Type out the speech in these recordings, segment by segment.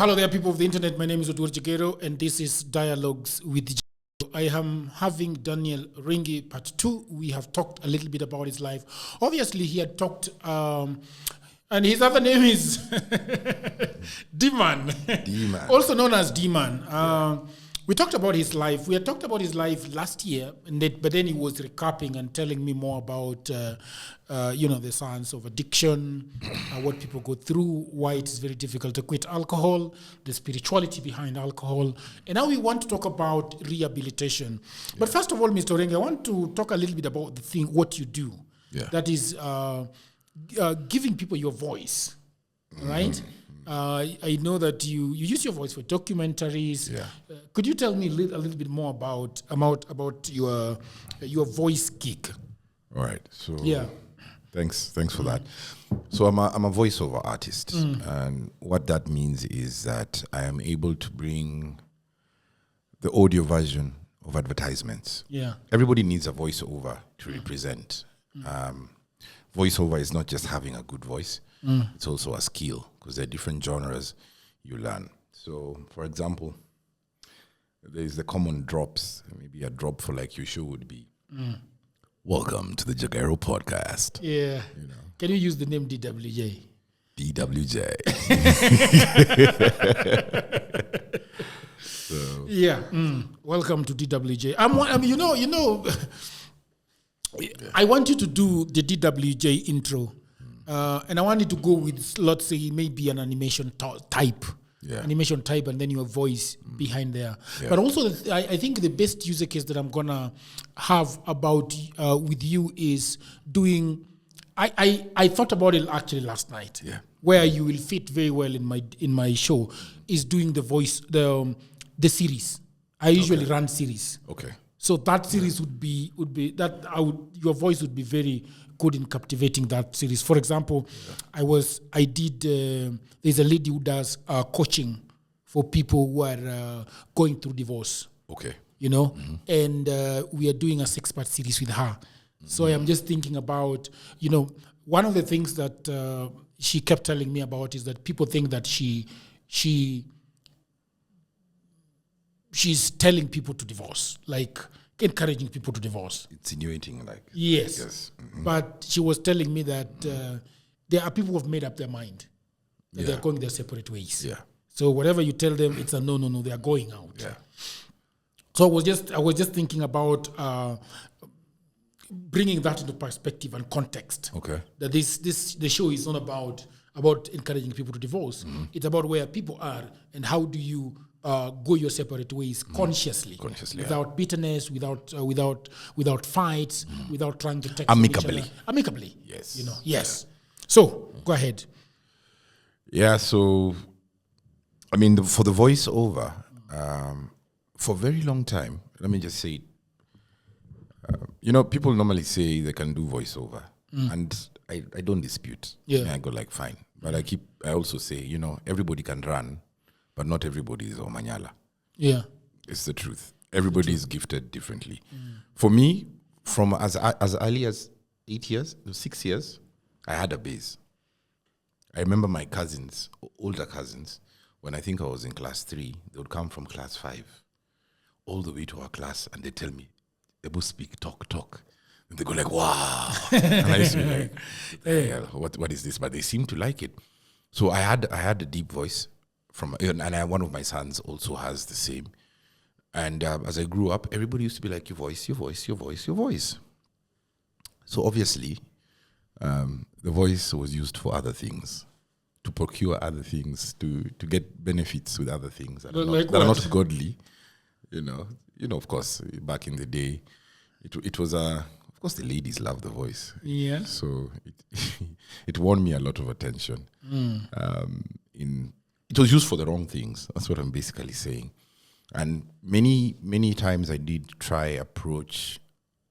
Hello there, people of the internet. My name is Odur Jagero, and this is Dialogues with Jagero. I am having Daniel Orenge part 2. We have talked a little bit about his life. Obviously, he had talked, and his other name is D-Man. D-Man. Also known as D-Man. We talked about his life. We had talked about his life last year, but then he was recapping and telling me more about, the science of addiction, what people go through, why it is very difficult to quit alcohol, the spirituality behind alcohol. And now we want to talk about rehabilitation. Yeah. But first of all, Mr. Orenge, I want to talk a little bit about what you do. Yeah. That is giving people your voice, right? I know that you use your voice for documentaries. Yeah. Could you tell me a little bit more about your voice gig? All right. So thanks for that. So I'm a voiceover artist, and what that means is that I am able to bring the audio version of advertisements. Yeah. Everybody needs a voiceover to represent. Voiceover is not just having a good voice. It's also a skill, because there are different genres you learn. So, for example, there is the common drops. Maybe a drop for like your show would be, welcome to the Jagero podcast. Yeah. You know. Can you use the name DWJ? DWJ. So. Yeah. Welcome to DWJ. I want you to do the DWJ intro. And I wanted to go with, let's say, maybe an animation type. Yeah. Animation type, and then your voice behind there. Yeah. But also, I think the best user case that I'm going to have about with you is doing... I thought about it actually last night. Yeah. Where you will fit very well in my show is doing the voice, the series. I usually run series. Okay. So that series would be that your voice would be very good in captivating that series. For example, there's a lady who does coaching for people who are going through divorce. Okay. And we are doing a 6-part series with her. So I am just thinking about, one of the things that she kept telling me about is that people think that she's telling people to divorce, like encouraging people to divorce. Insinuating, like. Yes. But she was telling me that there are people who have made up their mind that they're going their separate ways. Yeah. So whatever you tell them, it's a no, they are going out. Yeah. So I was just thinking about bringing that into perspective and context. Okay. That the show is not about encouraging people to divorce. It's about where people are and how do you go your separate ways consciously, without bitterness, without fights, without trying to text amicably. Yes. Yes. Yeah. So go ahead. Yeah. So, I mean, for the voiceover, for a very long time, let me just say, people normally say they can do voiceover, and I don't dispute. Yeah. And I go like, fine, but I also say, everybody can run. But not everybody is Omanyala. Yeah. It's the truth. Everybody is gifted differently. For me, from as early as 6 years, I had a bass. I remember my cousins, older cousins, when I think I was in class 3, they would come from class 5 all the way to our class, and they tell me, they both speak, talk. And they go like, wow. And I used to be like, hey, what is this? But they seem to like it. So I had a deep voice. One of my sons also has the same. And as I grew up, everybody used to be like, your voice. So obviously, the voice was used for other things, to procure other things, to get benefits with other things that are not godly. Of course, back in the day, it was of course, the ladies love the voice. Yeah. So it won me a lot of attention. It was used for the wrong things. That's what I'm basically saying. And many, many times I did try approach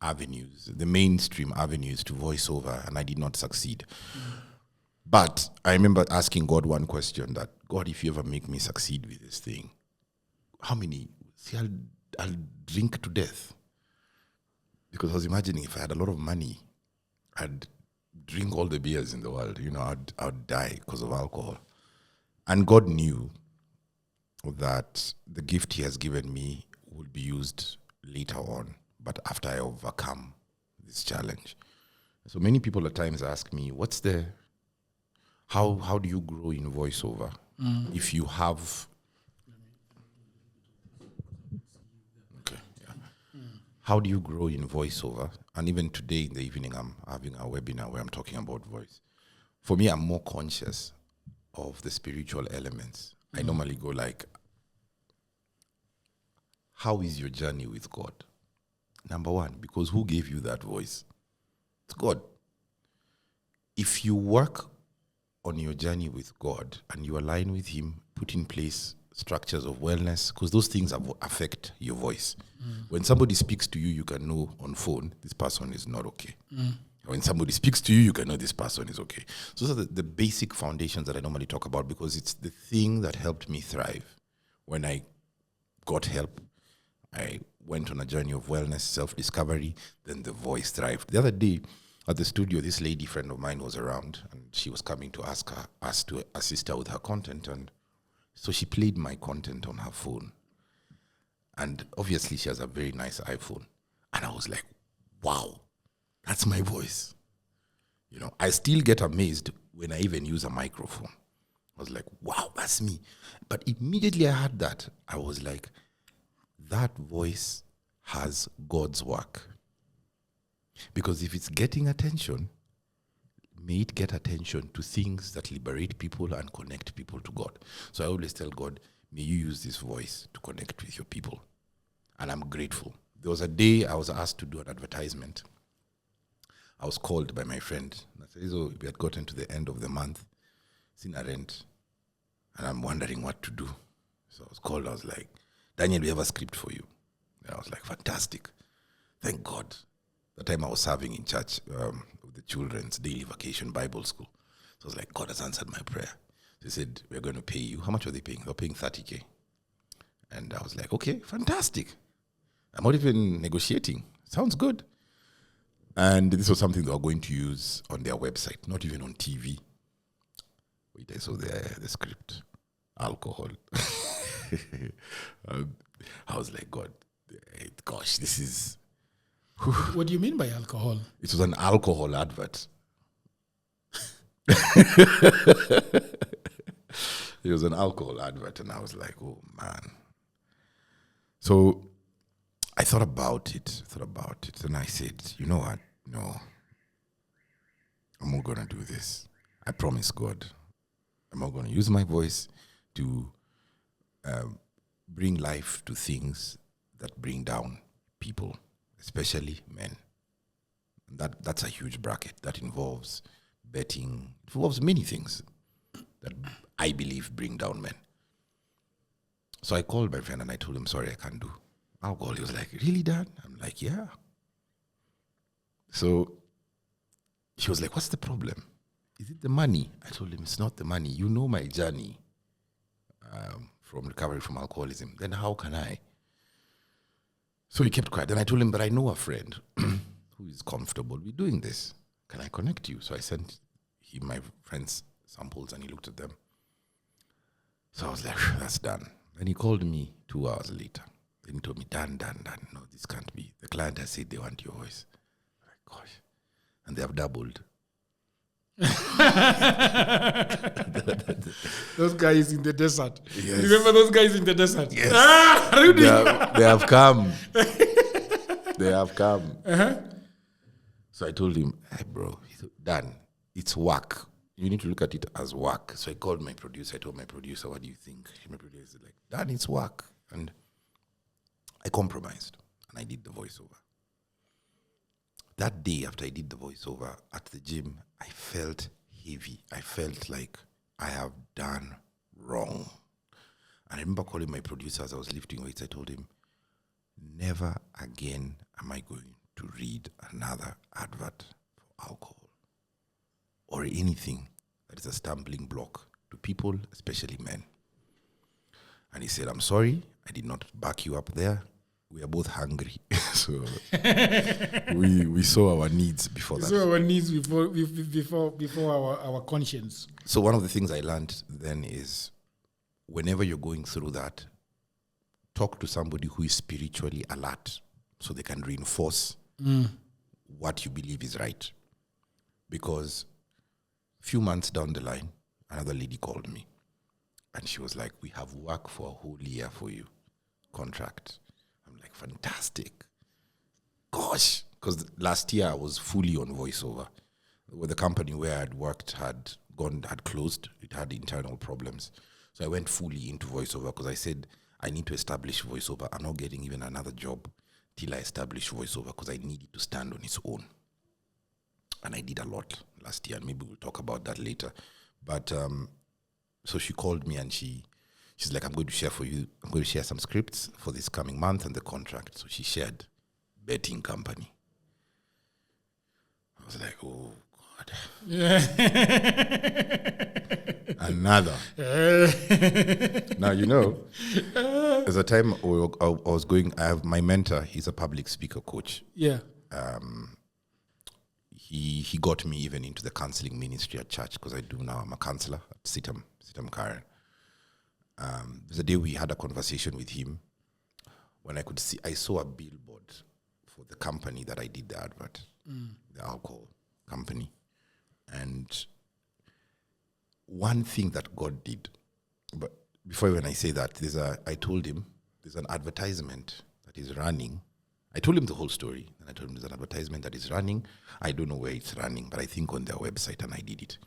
avenues, the mainstream avenues to voiceover, and I did not succeed. But I remember asking God one question, that, God, if you ever make me succeed with this thing, how many? See, I'll drink to death. Because I was imagining if I had a lot of money, I'd drink all the beers in the world. I'd die because of alcohol. And God knew that the gift he has given me will be used later on, but after I overcome this challenge. So many people at times ask me, how do you grow in voiceover if you have... How do you grow in voiceover? And even today in the evening, I'm having a webinar where I'm talking about voice. For me, I'm more conscious of the spiritual elements. I normally go like, how is your journey with God? Number one, because who gave you that voice? It's God. If you work on your journey with God and you align with Him, put in place structures of wellness, because those things affect your voice. When somebody speaks to you, you can know on phone, this person is not okay. When somebody speaks to you, you can know this person is okay. So those are the basic foundations that I normally talk about, because it's the thing that helped me thrive. When I got help, I went on a journey of wellness, self-discovery, then the voice thrived. The other day at the studio, this lady friend of mine was around, and she was coming to ask us to assist her with her content, and so she played my content on her phone. And obviously she has a very nice iPhone. And I was like, wow, that's my voice. You know, I still get amazed when I even use a microphone. I was like, wow, that's me. But immediately I heard that, I was like, that voice has God's work. Because if it's getting attention, may it get attention to things that liberate people and connect people to God. So I always tell God, may you use this voice to connect with your people. And I'm grateful. There was a day I was asked to do an advertisement. I was called by my friend. I said, so we had gotten to the end of the month, seen a rent, and I'm wondering what to do. So I was called. I was like, Daniel, we have a script for you. And I was like, fantastic. Thank God. That time I was serving in church with the children's daily vacation Bible school. So I was like, God has answered my prayer. They said, we're going to pay you. How much are they paying? They're paying 30K. And I was like, okay, fantastic. I'm not even negotiating. Sounds good. And this was something they were going to use on their website, not even on TV. Wait, I saw the script. Alcohol. I was like, God, gosh, this is... What do you mean by alcohol? It was an alcohol advert. It was an alcohol advert, and I was like, oh, man. So I thought about it, and I said, you know what? No, I'm not going to do this. I promise God. I'm not going to use my voice to bring life to things that bring down people, especially men. That's a huge bracket. That involves betting. It involves many things that I believe bring down men. So I called my friend and I told him, sorry, I can't do alcohol. He was like, really, Dad? I'm like, yeah. So he was like, what's the problem? Is it the money? I told him, it's not the money. You know my journey from recovery from alcoholism. Then how can I? So he kept quiet. Then I told him, but I know a friend who is comfortable with doing this. Can I connect you? So I sent him my friend's samples and he looked at them. So I was like, that's done. Then he called me 2 hours later. Then he told me, Dan, no, this can't be. The client has said they want your voice. I'm like, gosh. And they have doubled. Those guys in the desert. Yes. Remember those guys in the desert? Yes. Rudy. They have come. They have come. Uh-huh. So I told him, hey, bro, Dan, it's work. You need to look at it as work. So I called my producer. I told my producer, what do you think? My producer said, like, Dan, it's work. And I compromised. And I did the voiceover. That day after I did the voiceover at the gym, I felt heavy. I felt like I have done wrong. And I remember calling my producer as I was lifting weights. I told him, never again am I going to read another advert for alcohol or anything that is a stumbling block to people, especially men. And he said, I'm sorry, I did not back you up there. We are both hungry. So we saw our needs before that. We saw our needs before our conscience. So one of the things I learned then is whenever you're going through that, talk to somebody who is spiritually alert so they can reinforce what you believe is right. Because a few months down the line, another lady called me and she was like, we have work for a whole year for you, contract. I'm like, fantastic. Gosh, because last year I was fully on voiceover. Where the company where I'd worked had closed. It had internal problems. So I went fully into voiceover because I said, I need to establish voiceover. I'm not getting even another job till I establish voiceover because I need it to stand on its own. And I did a lot last year, and maybe we'll talk about that later. But so she called me and she's like, I'm going to share some scripts for this coming month and the contract. So she shared betting company. I was like, oh God. Yeah. Another. Now, there's a time I was going, my mentor, he's a public speaker coach. Yeah. He got me even into the counseling ministry at church because I'm a counselor at Sitam Karen. There's a day we had a conversation with him when I saw a billboard for the company that I did the advert, the alcohol company. And one thing that God did, but before when I say that, I told him there's an advertisement that is running. I told him the whole story, and I told him there's an advertisement that is running. I don't know where it's running, but I think on their website, and I did it.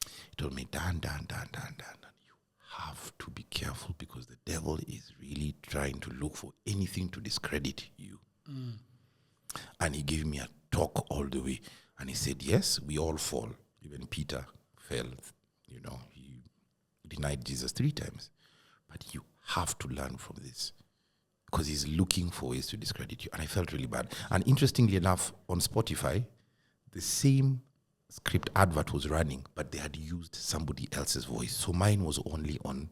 He told me, Dan, you have to be careful because the devil is really trying to look for anything to discredit you. And he gave me a talk all the way. And he said, yes, we all fall. Even Peter fell. He denied Jesus 3 times. But you have to learn from this because he's looking for ways to discredit you. And I felt really bad. And interestingly enough, on Spotify, the same script advert was running, but they had used somebody else's voice. So mine was only on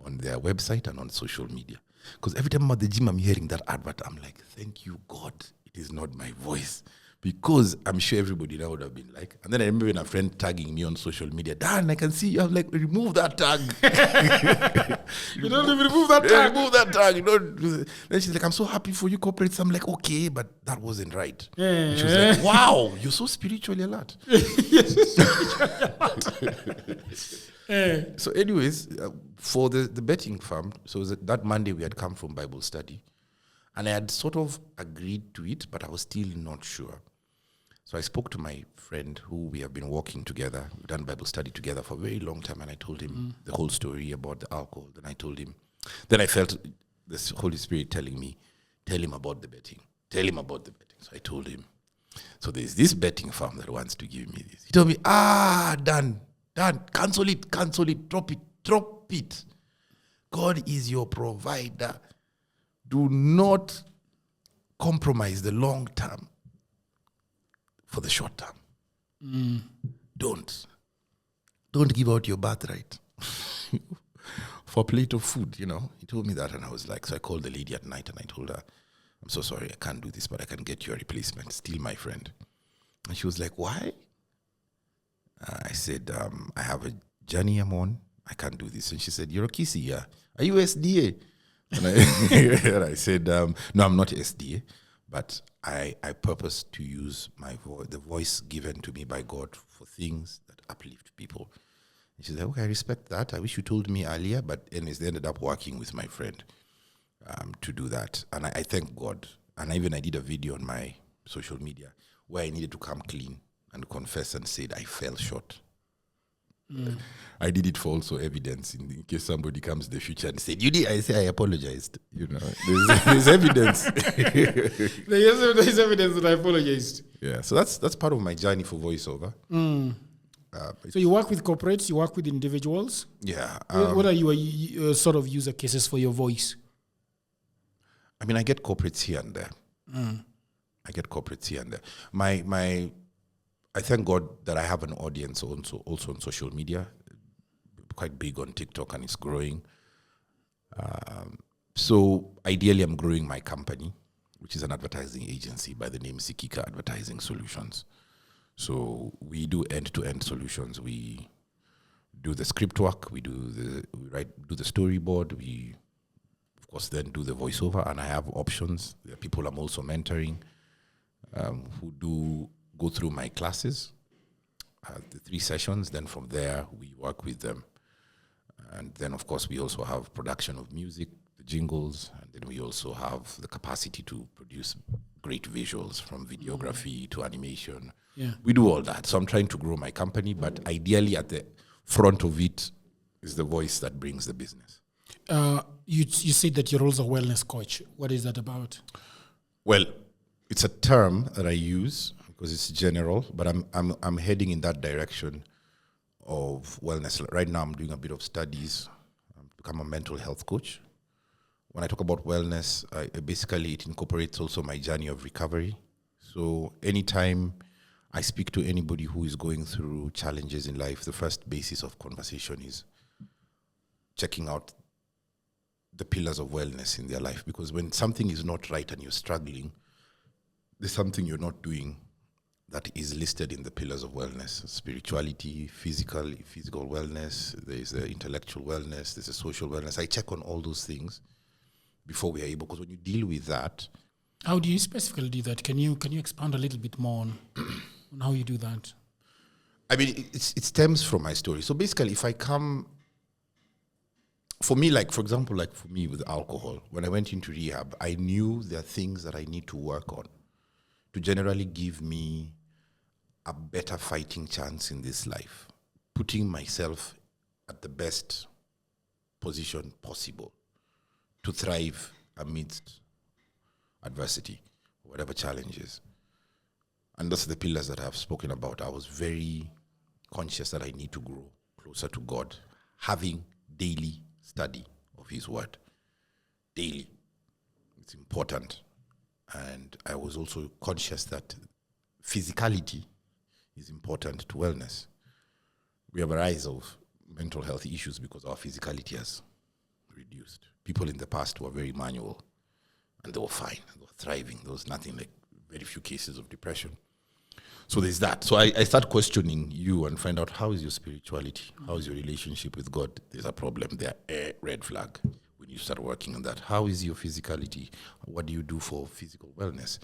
their website and on social media. Because every time I'm at the gym, I'm hearing that advert. I'm like, thank you, God. It is not my voice. Because I'm sure everybody now would have been like, and then I remember when a friend tagging me on social media, Dan, I can see you. I'm like, remove that tag. You don't even remove that tag. Remove that tag. Then she's like, I'm so happy for you, corporates. I'm like, okay, but that wasn't right. And she was like, wow, you're so spiritually alert. So anyways, for the betting firm, so that Monday we had come from Bible study. And I had sort of agreed to it, but I was still not sure. So I spoke to my friend who we have been working together. We've done Bible study together for a very long time. And I told him the whole story about the alcohol. Then I felt the Holy Spirit telling me, tell him about the betting. So I told him. So there's this betting firm that wants to give me this. He told me, Dan, cancel it, drop it. God is your provider. Do not compromise the long term for the short term. Don't give out your birthright for a plate of food, He told me that, and I was like, so I called the lady at night and I told her, I'm so sorry, I can't do this, but I can get you a replacement. Still my friend. And she was like, why? I said, I have a journey I'm on. I can't do this. And she said, you're a kissy, yeah. Are you SDA? And I said, no, I'm not SDA, but I purpose to use the voice given to me by God for things that uplift people. And she said, okay, I respect that. I wish you told me earlier, but anyways, they ended up working with my friend to do that. And I thank God. And I did a video on my social media where I needed to come clean and confess and said I fell short. I did it for also evidence in case somebody comes in the future and said, you did. I say I apologized. There's evidence. There's evidence that I apologized. Yeah, so that's part of my journey for voiceover. So you work with corporates, you work with individuals. Yeah. What are your sort of user cases for your voice? I get corporates here and there. I thank God that I have an audience also on social media, quite big on TikTok, and it's growing. So ideally, I'm growing my company, which is an advertising agency by the name Sikika Advertising Solutions. So we do end-to-end solutions. We do the script work, we do the storyboard, we of course then do the voiceover, and I have options. There are people I'm also mentoring who do go through my classes, the 3 sessions. Then from there we work with them, and then of course we also have production of music, the jingles, and then we also have the capacity to produce great visuals, from videography to animation. Yeah. We do all that. So I'm trying to grow my company, but ideally at the front of it is the voice that brings the business. You said that you're also a wellness coach. What is that about? Well, it's a term that I use because it's general, but I'm heading in that direction of wellness. Right now I'm doing a bit of studies. I've become a mental health coach. When I talk about wellness, basically it incorporates also my journey of recovery. So anytime I speak to anybody who is going through challenges in life, the first basis of conversation is checking out the pillars of wellness in their life. Because when something is not right and you're struggling, there's something you're not doing that is listed in the pillars of wellness: spirituality, physical wellness, there's the intellectual wellness, there's a social wellness. I check on all those things before we are able, because when you deal with that... How do you specifically do that? Can you expand a little bit more on how you do that? I mean, it stems from my story. So basically, if I come... For me, for example, for me with alcohol, when I went into rehab, I knew there are things that I need to work on to generally give me a better fighting chance in this life, putting myself at the best position possible to thrive amidst adversity, whatever challenges. And those are the pillars that I've spoken about. I was very conscious that I need to grow closer to God, having daily study of His Word. Daily. It's important. And I was also conscious that physicality is important to wellness. We have a rise of mental health issues because our physicality has reduced. People in the past were very manual, and they were fine, they were thriving. There was nothing, very few cases of depression. So there's that. So I start questioning you and find out, how is your spirituality? How is your relationship with God? There's a problem there, red flag. When you start working on that, how is your physicality? What do you do for physical wellness?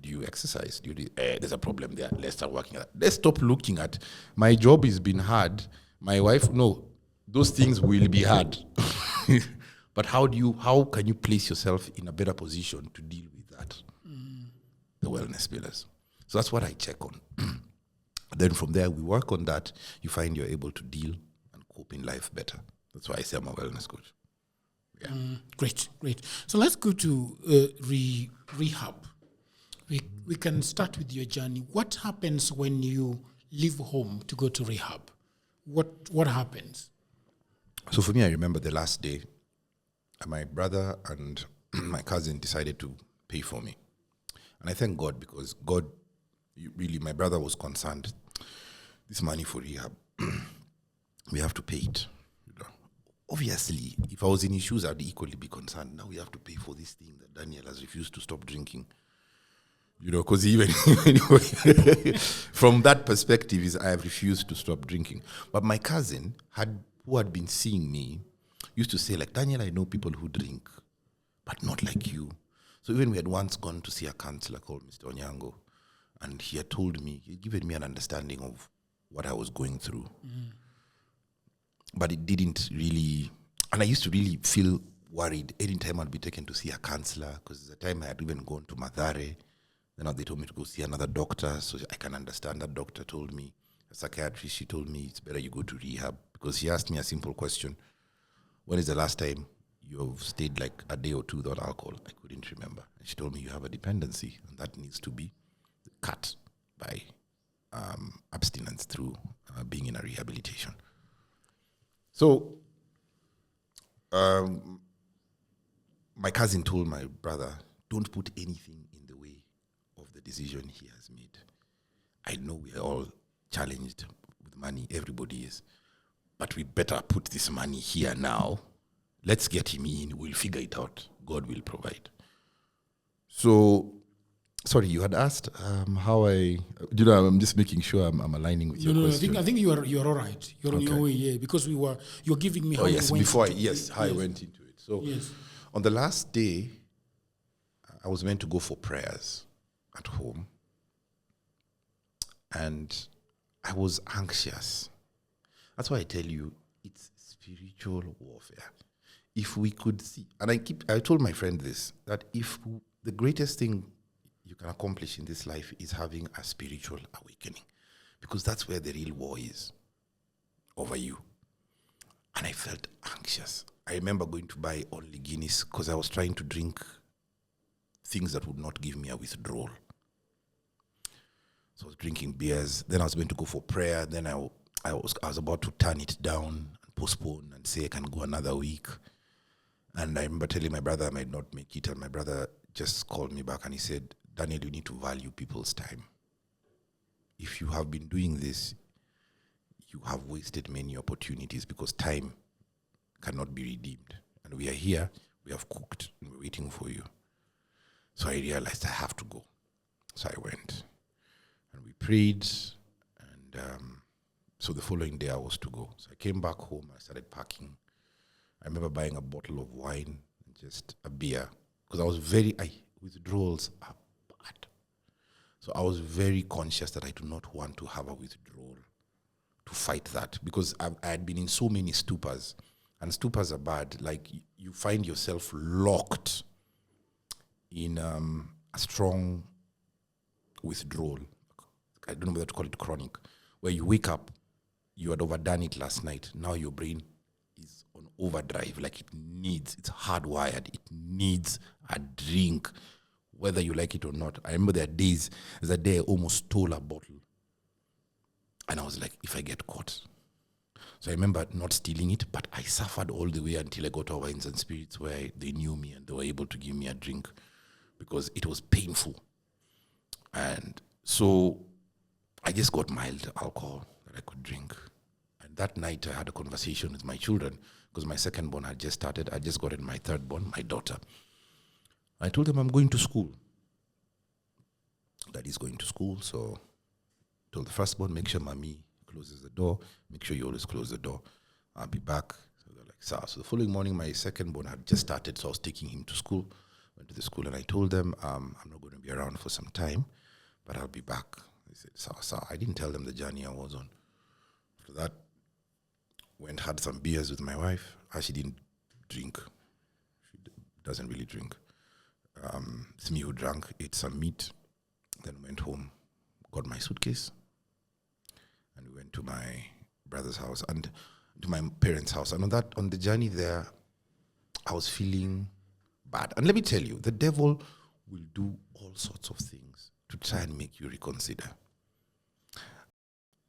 Do you exercise? There's a problem there. Let's start working on that. Let's stop looking at, my job has been hard. My wife, no, those things will be hard. But how can you place yourself in a better position to deal with that? The wellness pillars. So that's what I check on. Then from there, we work on that. You find you're able to deal and cope in life better. That's why I say I'm a wellness coach. Yeah. Great. So let's go to ReHAB. We can start with your journey. What happens when you leave home to go to ReHAB? What happens? So for me, I remember the last day, my brother and my cousin decided to pay for me. And I thank God, because God, really, my brother was concerned. This money for rehab, we have to pay it. Obviously, if I was in his shoes, I'd equally be concerned. Now we have to pay for this thing that Daniel has refused to stop drinking. Because even from that perspective, I have refused to stop drinking. But my cousin, who had been seeing me, used to say, Daniel, I know people who drink, but not like you. So even we had once gone to see a counselor called Mr. Onyango, and he had told me, he had given me an understanding of what I was going through. But it didn't really, and I used to really feel worried anytime I'd be taken to see a counselor, because at the time I had even gone to Mathare. Then they told me to go see another doctor, so I can understand. That doctor told me, a psychiatrist, she told me it's better you go to rehab, because she asked me a simple question: when is the last time you've stayed a day or two without alcohol? I couldn't remember. And she told me you have a dependency, and that needs to be cut by abstinence through being in a rehabilitation. So my cousin told my brother, don't put anything in the way of the decision he has made. I know we are all challenged with money, everybody is, but we better put this money here now. Let's get him in, we'll figure it out. God will provide. So Sorry, you had asked how I'm just making sure I'm aligning with your question. I think you're all right. You're on your way, yeah. Because you're giving me how yes, you went before into how I went into it. So on the last day, I was meant to go for prayers at home, and I was anxious. That's why I tell you, it's spiritual warfare. If we could see, and I told my friend this, that if the greatest thing you can accomplish in this life is having a spiritual awakening, because that's where the real war is over you. And I felt anxious. I remember going to buy only Guinness because I was trying to drink things that would not give me a withdrawal. So I was drinking beers. Then I was going to go for prayer. Then I was about to turn it down and postpone and say I can go another week. And I remember telling my brother I might not make it, and my brother just called me back and he said, Daniel, you need to value people's time. If you have been doing this, you have wasted many opportunities because time cannot be redeemed. And we are here, we have cooked, and we're waiting for you. So I realized I have to go. So I went. And we prayed, and so the following day I was to go. So I came back home, I started packing. I remember buying a bottle of wine, and just a beer, because I was withdrawals are bad. So I was very conscious that I do not want to have a withdrawal to fight that, because I had been in so many stupors, and stupors are bad. Like you find yourself locked in a strong withdrawal. I don't know whether to call it chronic, where you wake up, you had overdone it last night. Now your brain is on overdrive, like it's hardwired. It needs a drink, whether you like it or not. I remember there's a day I almost stole a bottle. And I was like, if I get caught. So I remember not stealing it, but I suffered all the way until I got to Wines and Spirits, where they knew me and they were able to give me a drink because it was painful. And so I just got mild alcohol that I could drink. And that night I had a conversation with my children, because my second born had just started. I just gotten my third born, my daughter. I told them I'm going to school. Daddy's going to school, so I told the firstborn, make sure mommy closes the door. Make sure you always close the door. I'll be back. So they're like, so the following morning, my second born had just started, so I was taking him to school. Went to the school, and I told them, I'm not going to be around for some time, but I'll be back. They said, so. I didn't tell them the journey I was on. After that, went, had some beers with my wife. She didn't drink. She doesn't really drink. It's me who drank, ate some meat, then went home, got my suitcase, and we went to my brother's house and to my parents' house. And on the journey there, I was feeling bad. And let me tell you, the devil will do all sorts of things to try and make you reconsider.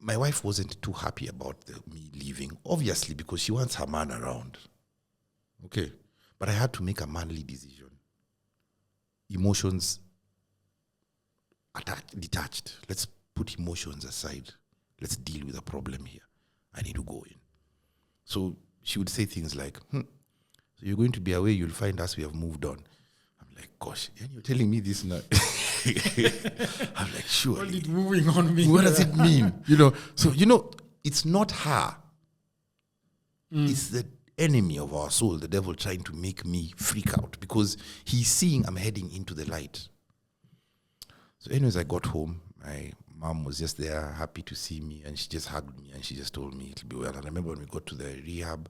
My wife wasn't too happy about me leaving, obviously, because she wants her man around. Okay. But I had to make a manly decision. Emotions detached. Let's put emotions aside. Let's deal with the problem here. I need to go in. So she would say things like, so you're going to be away, you'll find us, we have moved on. I'm like, gosh, and you're telling me this now. I'm like, sure. What is moving on me? What does it mean? So it's not her. It's the enemy of our soul, the devil, trying to make me freak out because he's seeing I'm heading into the light. So anyways, I got home. My mom was just there, happy to see me, and she just hugged me and she just told me it'll be well. And I remember when we got to the ReHAB,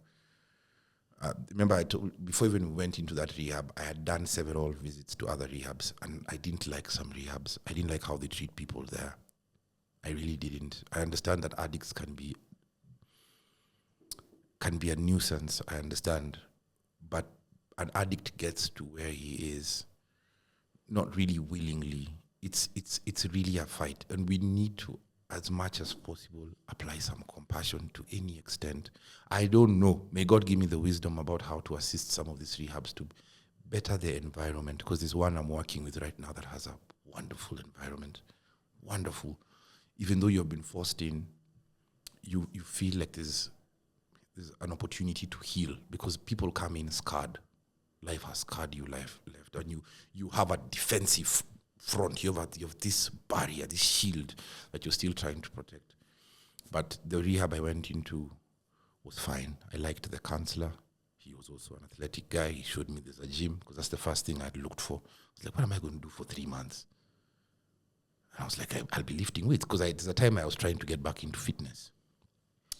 before even we went into that ReHAB, I had done several visits to other ReHABs, and I didn't like some ReHABs. I didn't like how they treat people there. I really didn't. I understand that addicts can be a nuisance, I understand. But an addict gets to where he is not really willingly. It's really a fight, and we need to, as much as possible, apply some compassion to any extent. I don't know. May God give me the wisdom about how to assist some of these ReHABs to better their environment, because there's one I'm working with right now that has a wonderful environment. Wonderful. Even though you've been forced in, you feel like there's an opportunity to heal, because people come in scarred. Life has scarred you, life left, and you have a defensive front. You have this barrier, this shield that you're still trying to protect. But the rehab I went into was fine. I liked the counselor. He was also an athletic guy. He showed me there's a gym, because that's the first thing I'd looked for. I was like, what am I going to do for 3 months? And I was like, I'll be lifting weights, because there's a time I was trying to get back into fitness.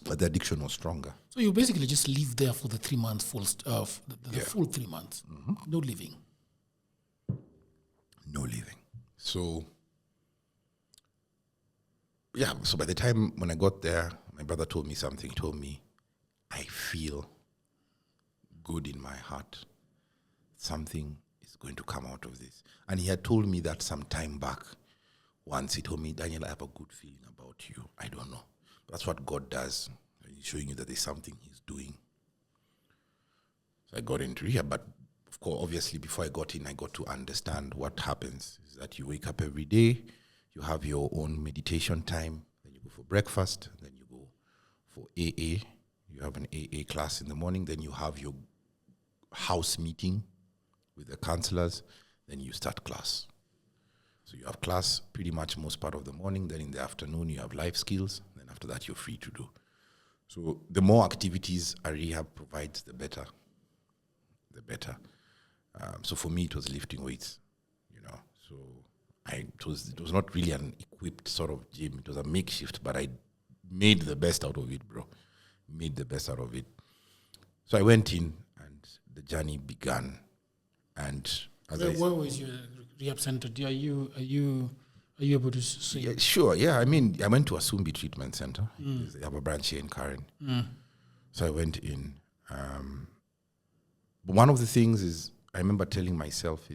But the addiction was stronger. So you basically just live there for the 3 months, full 3 months. Mm-hmm. No living. No living. So, yeah, so by the time when I got there, my brother told me something. He told me, I feel good in my heart. Something is going to come out of this. And he had told me that some time back. Once he told me, Daniel, I have a good feeling about you. I don't know. That's what God does. He's showing you that there's something he's doing. So I got into rehab, but of course, obviously, before I got in, I got to understand what happens. Is that you wake up every day, you have your own meditation time, then you go for breakfast, then you go for AA. You have an AA class in the morning, then you have your house meeting with the counselors, then you start class. So you have class pretty much most part of the morning, then in the afternoon you have life skills, then after that you're free to do. So the more activities a rehab provides, the better. So for me, it was lifting weights, So it was not really an equipped sort of gym. It was a makeshift, but I made the best out of it, bro. Made the best out of it. So I went in, and the journey began. And where was your rehab center? Are you able to say? Yeah, sure. Yeah, I mean, I went to Asumbi Treatment Center. They have a branch here in Karen. So I went in. But one of the things is, I remember telling myself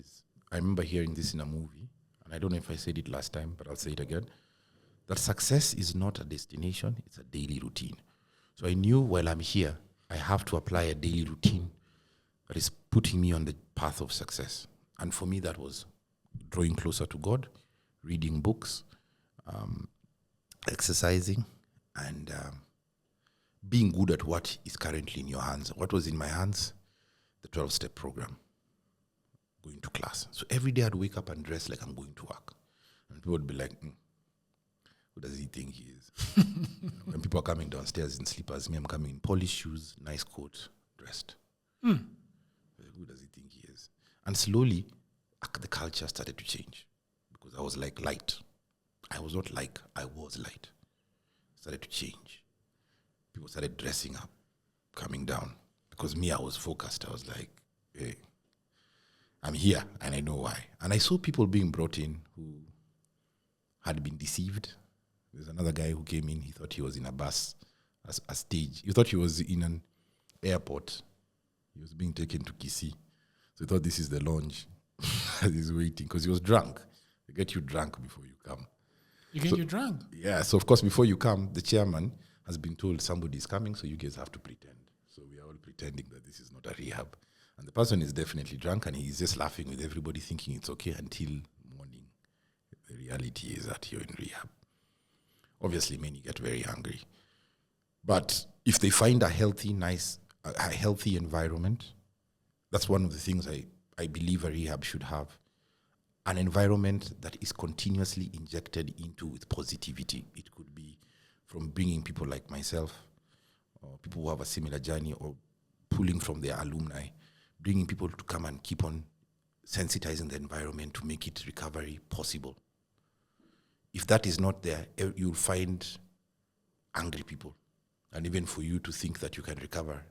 I remember hearing this in a movie, and I don't know if I said it last time, but I'll say it again, that success is not a destination, it's a daily routine. So I knew while I'm here, I have to apply a daily routine that is putting me on the path of success. And for me, that was drawing closer to God, reading books, exercising, and being good at what is currently in your hands. What was in my hands? The 12-step program, going to class. So every day I'd wake up and dress like I'm going to work. And people would be like, who does he think he is? When people are coming downstairs in slippers, me, I'm coming in polished shoes, nice coat, dressed. Who does he think he is? And slowly, the culture started to change, because I was like light. I was not like, I was light. It started to change. People started dressing up, coming down. Because me, I was focused. I was like, hey, I'm here, and I know why. And I saw people being brought in who had been deceived. There's another guy who came in. He thought he was in a bus, a stage. He thought he was in an airport. He was being taken to Kisii. So he thought this is the lounge as he's waiting, because he was drunk. They get you drunk before you come. You get you drunk? Yeah. So, of course, before you come, the chairman has been told somebody is coming, so you guys have to pretend. So we are all pretending that this is not a rehab. And the person is definitely drunk, and he's just laughing with everybody, thinking it's okay, until morning. The reality is that you're in rehab. Obviously, many get very hungry. But if they find a healthy, a healthy environment, that's one of the things I believe a rehab should have. An environment that is continuously injected into with positivity. It could be from bringing people like myself, or people who have a similar journey, or pulling from their alumni, bringing people to come and keep on sensitizing the environment to make it recovery possible. If that is not there, you'll find angry people. And even for you to think that you can recover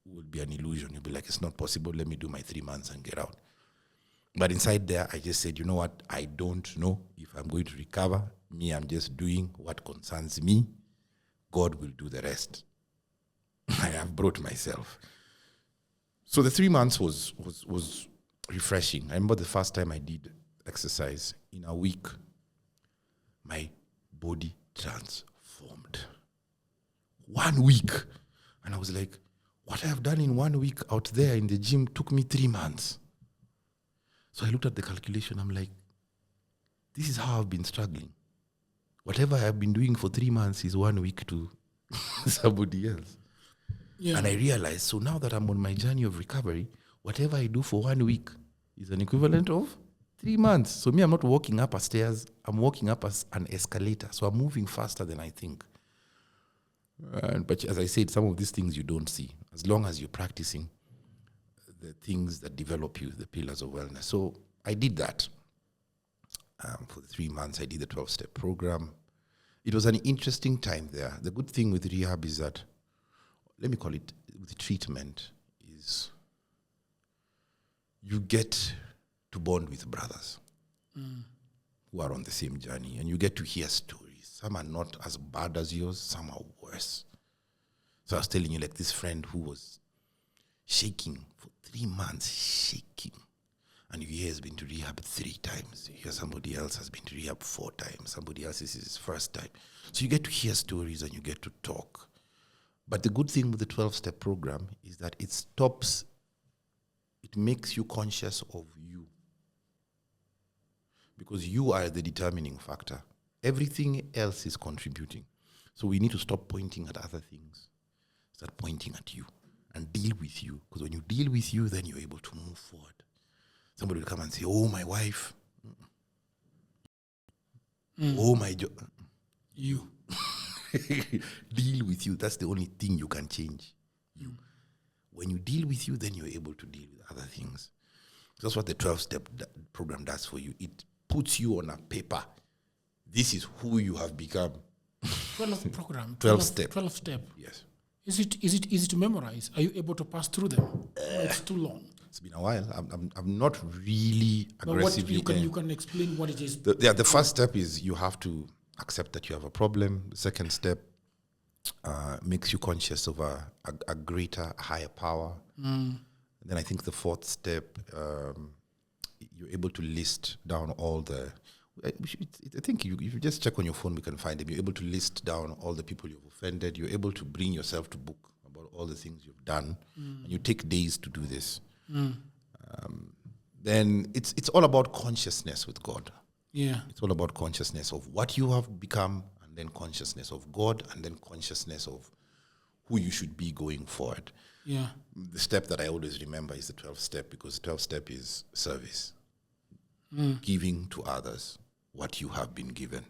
would be an illusion. You'll be like, it's not possible, let me do my 3 months and get out. But inside there, I just said, you know what, I don't know if I'm going to recover. Me, I'm just doing what concerns me. God will do the rest. I have brought myself. So the 3 months was refreshing. I remember the first time I did exercise. In a week, my body transformed. 1 week. And I was like, what I have done in 1 week out there in the gym took me 3 months. So I looked at the calculation. I'm like, this is how I've been struggling. Whatever I've been doing for 3 months is 1 week to somebody else. Yeah. And I realized, so now that I'm on my journey of recovery, whatever I do for 1 week is an equivalent of 3 months. So me, I'm not walking up a stairs. I'm walking up as an escalator. So I'm moving faster than I think. But as I said, some of these things you don't see. As long as you're practicing the things that develop you, the pillars of wellness. So I did that. For the 3 months, I did the 12-step program. It was an interesting time there. The good thing with rehab is that, let me call it, with treatment, is you get to bond with brothers who are on the same journey, and you get to hear stories. Some are not as bad as yours, some are worse. So I was telling you, like this friend who was shaking for 3 months, shaking. And you hear he's been to rehab 3 times. You hear somebody else has been to rehab 4 times. Somebody else is his first time. So you get to hear stories and you get to talk. But the good thing with the 12-step program is that it makes you conscious of you. Because you are the determining factor. Everything else is contributing. So we need to stop pointing at other things. Start pointing at you and deal with you. Because when you deal with you, then you're able to move forward. Somebody will come and say, oh, my wife. Oh, my job. You. Deal with you. That's the only thing you can change. You. When you deal with you, then you're able to deal with other things. That's what the 12-step program does for you. It puts you on a paper. This is who you have become. 12 program. 12-step. 12-step. Yes. Is it easy to memorize? Are you able to pass through them? It's too long. It's been a while. I'm not really aggressively. But you can explain what it is. The first step is you have to accept that you have a problem. The second step makes you conscious of a greater, higher power. Then I think the fourth step, you're able to list down all the. I think if you just check on your phone, we can find them. You're able to list down all the people you've offended. You're able to bring yourself to book about all the things you've done. And you take days to do this. Then it's all about consciousness with God. Yeah. It's all about consciousness of what you have become, and then consciousness of God, and then consciousness of who you should be going forward. Yeah. The step that I always remember is the 12th step, because the 12th step is service. Giving to others what you have been given,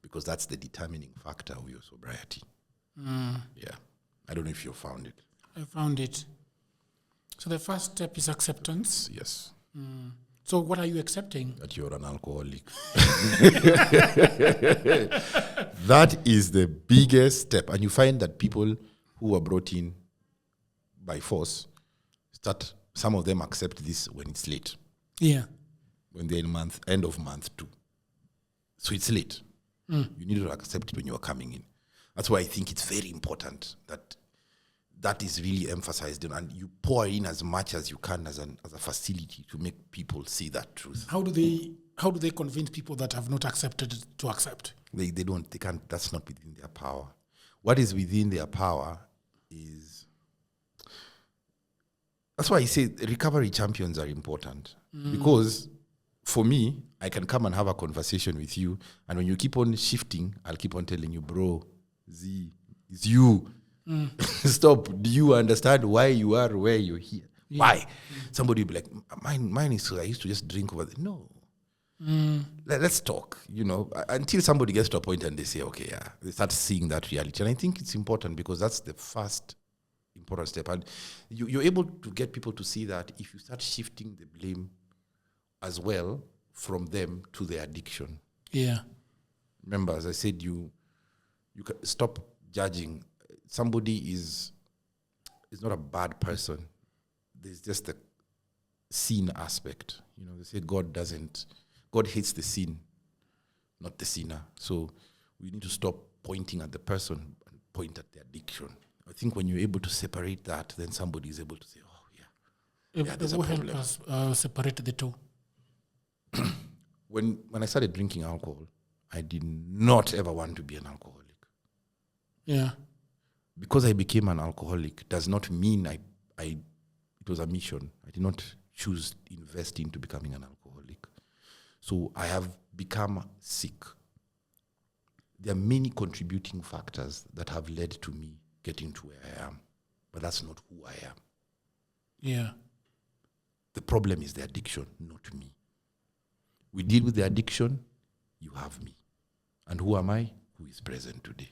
because that's the determining factor of your sobriety. Yeah. I don't know if you found it. I found it. So the first step is acceptance. Yes. So what are you accepting? That you're an alcoholic. That is the biggest step. And you find that people who are brought in by force some of them accept this when it's late. Yeah. When they're in end of month 2. So it's late. You need to accept it when you are coming in. That's why I think it's very important that is really emphasized, and you pour in as much as you can as a facility to make people see that truth. How do they convince people that have not accepted to accept? They don't. They can't. That's not within their power. What is within their power is. That's why I say recovery champions are important, because for me, I can come and have a conversation with you, and when you keep on shifting, I'll keep on telling you, bro, Z, it's you. Stop. Do you understand why you are where you're here? Yeah. Why? Somebody will be like, mine is, I used to just drink over there. No. Let's talk, until somebody gets to a point and they say, okay, yeah, they start seeing that reality. And I think it's important, because that's the first important step. And you're able to get people to see that if you start shifting the blame as well from them to the addiction. Yeah. Remember, as I said, you can stop judging. Somebody is not a bad person. There's just the sin aspect. They say God hates the sin, not the sinner. So we need to stop pointing at the person and point at the addiction. I think when you're able to separate that, then somebody is able to say, oh, yeah, there's a problem. Help us separate the two. When I started drinking alcohol, I did not ever want to be an alcoholic. Yeah. Because I became an alcoholic does not mean it was a mission. I did not choose to invest into becoming an alcoholic. So I have become sick. There are many contributing factors that have led to me getting to where I am, but that's not who I am. Yeah. The problem is the addiction, not me. We deal with the addiction, you have me. And who am I? Who is present today.